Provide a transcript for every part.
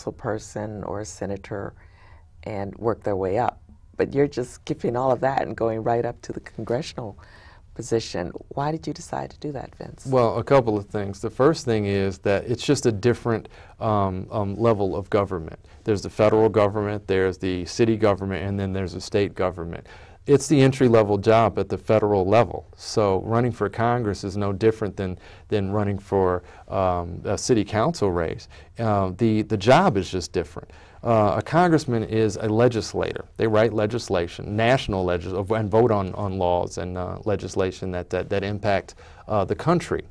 person or a senator and work their way up. But you're just skipping all of that and going right up to the congressional position. Why did you decide to do that, Vince? Well, a couple of things. The first thing is that it's just a different level of government. There's the federal government, there's the city government, and then there's the state government. It's the entry-level job at the federal level. So running for Congress is no different than running for a city council race. The job is just different. A congressman is a legislator. They write legislation, national legislation, and vote on laws and legislation that impact the country.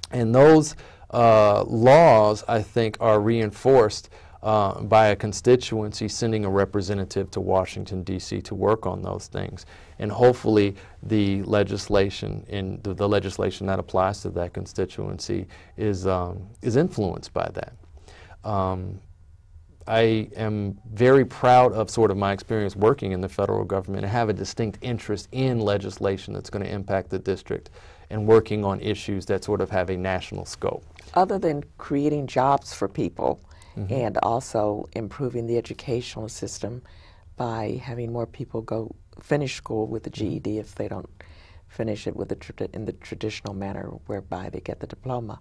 And those laws, I think, are reinforced by a constituency sending a representative to Washington, D.C. to work on those things. And hopefully the legislation the legislation that applies to that constituency is influenced by that. I am very proud of sort of my experience working in the federal government and have a distinct interest in legislation that's going to impact the district and working on issues that sort of have a national scope. Other than creating jobs for people, and also improving the educational system by having more people go finish school with the GED if they don't finish it with in the traditional manner whereby they get the diploma.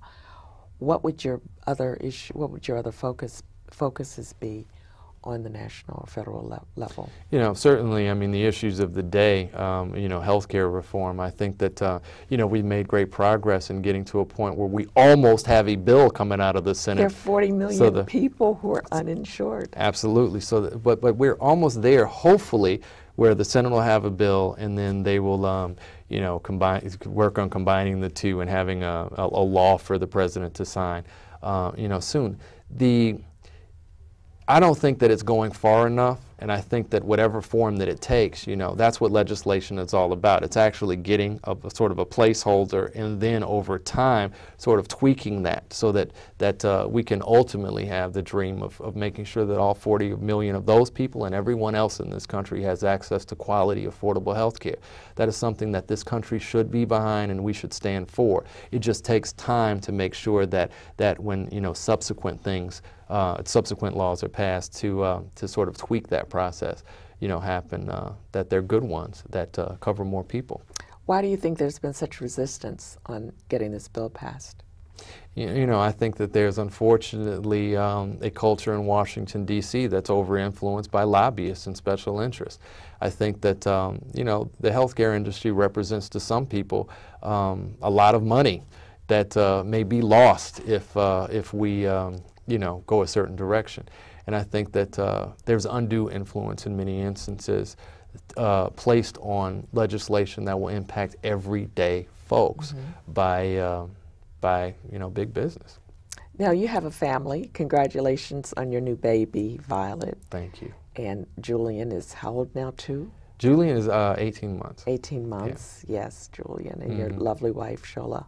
What would your other focuses be on the national or federal level? You know, certainly, I mean, the issues of the day, you know, healthcare reform, I think that, you know, we've made great progress in getting to a point where we almost have a bill coming out of the Senate. There are 40 million people who are uninsured. Absolutely. So, but we're almost there, hopefully, where the Senate will have a bill and then they will, you know, work on combining the two and having a law for the president to sign, you know, soon. I don't think that it's going far enough, and I think that whatever form that it takes, you know, that's what legislation is all about. It's actually getting a sort of a placeholder and then over time sort of tweaking that so that we can ultimately have the dream of making sure that all 40 million of those people and everyone else in this country has access to quality, affordable health care. That is something that this country should be behind and we should stand for. It just takes time to make sure that when, you know, subsequent laws are passed to sort of tweak that process, you know, happen, that they're good ones that cover more people. Why do you think there's been such resistance on getting this bill passed? You know, I think that there's unfortunately a culture in Washington, D.C. that's over-influenced by lobbyists and special interests. I think that, you know, the healthcare industry represents to some people a lot of money that may be lost if we you know, go a certain direction. And I think that there's undue influence in many instances placed on legislation that will impact everyday folks by, you know, big business. Now, you have a family. Congratulations on your new baby, Violet. Thank you. And Julian is how old now, too? Julian is 18 months. 18 months, yeah. Yes, Julian. And your lovely wife, Shola,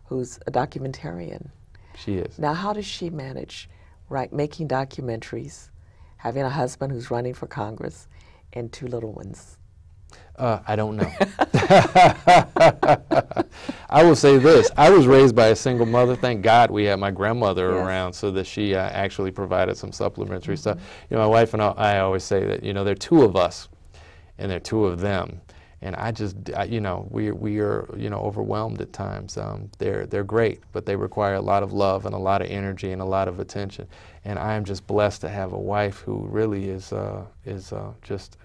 who's a documentarian. She is. Now, how does she manage, right, making documentaries, having a husband who's running for Congress, and two little ones? I don't know. I will say this. I was raised by a single mother. Thank God we had my grandmother around so that she actually provided some supplementary stuff. You know, my wife and I always say that, you know, there are two of us and there are two of them. And you know, we are, you know, overwhelmed at times. They're great, but they require a lot of love and a lot of energy and a lot of attention. And I am just blessed to have a wife who really she's just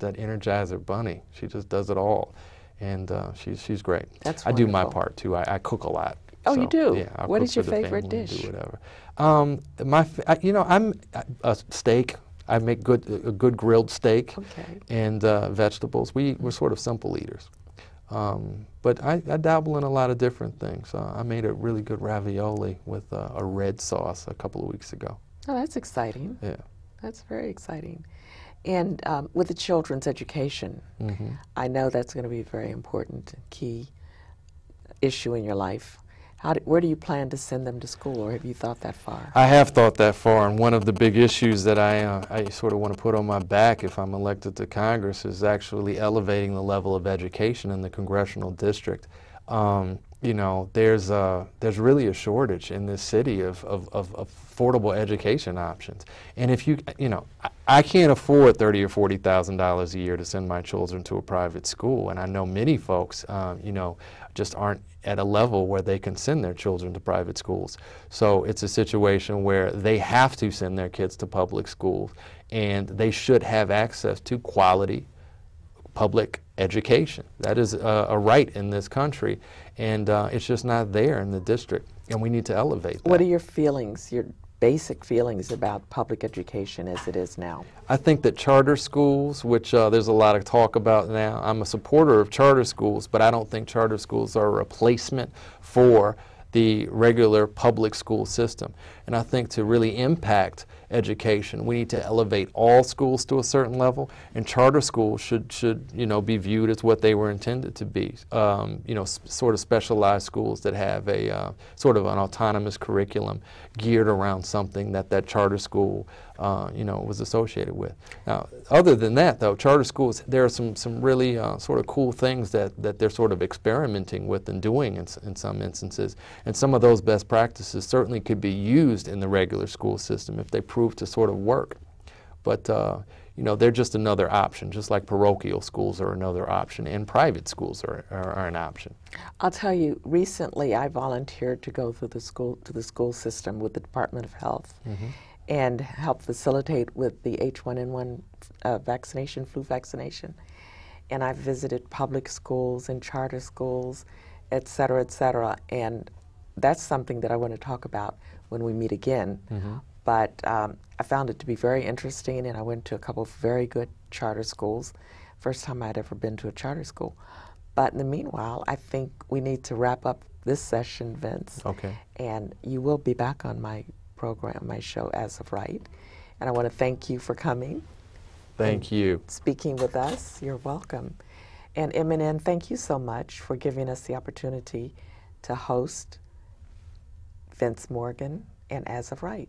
that Energizer bunny. She just does it all, and she's great. That's wonderful. I do my part too. I cook a lot. Oh, so, you do? Yeah. What is your favorite dish? Do whatever. You know, a steak. I make a good grilled steak and vegetables. We're sort of simple eaters. But I dabble in a lot of different things. I made a really good ravioli with a red sauce a couple of weeks ago. Oh, that's exciting. Yeah. That's very exciting. And with the children's education, I know that's going to be a very important, key issue in your life. Where do you plan to send them to school, or have you thought that far? I have thought that far, and one of the big issues that I sort of want to put on my back if I'm elected to Congress is actually elevating the level of education in the congressional district. you know, there's really a shortage in this city of affordable education options. And if you know, I can't afford $30,000 or $40,000 a year to send my children to a private school, and I know many folks, you know, just aren't at a level where they can send their children to private schools. So it's a situation where they have to send their kids to public schools, and they should have access to quality public education. That is a right in this country, and it's just not there in the district, and we need to elevate that. What are your feelings, your basic feelings about public education as it is now? I think that charter schools, which there's a lot of talk about now, I'm a supporter of charter schools, but I don't think charter schools are a replacement for the regular public school system. And I think to really impact education, we need to elevate all schools to a certain level, and charter schools should you know, be viewed as what they were intended to be. You know, sort of specialized schools that have a sort of an autonomous curriculum geared around something that charter school you know, was associated with. Now, other than that, though, charter schools, there are some really sort of cool things that they're sort of experimenting with and doing in some instances, and some of those best practices certainly could be used in the regular school system if they prove to sort of work. But you know, they're just another option, just like parochial schools are another option, and private schools are an option. I'll tell you, recently I volunteered to go through the school system with the Department of Health and help facilitate with the H1N1 vaccination, flu vaccination. And I visited public schools and charter schools, et cetera, and that's something that I want to talk about when we meet again. But I found it to be very interesting, and I went to a couple of very good charter schools. First time I'd ever been to a charter school. But in the meanwhile, I think we need to wrap up this session, Vince. Okay. And you will be back on my program, my show, As of Right. And I want to thank you for coming. Thank you. Speaking with us. You're welcome. And MNN, thank you so much for giving us the opportunity to host Vince Morgan and As of Right.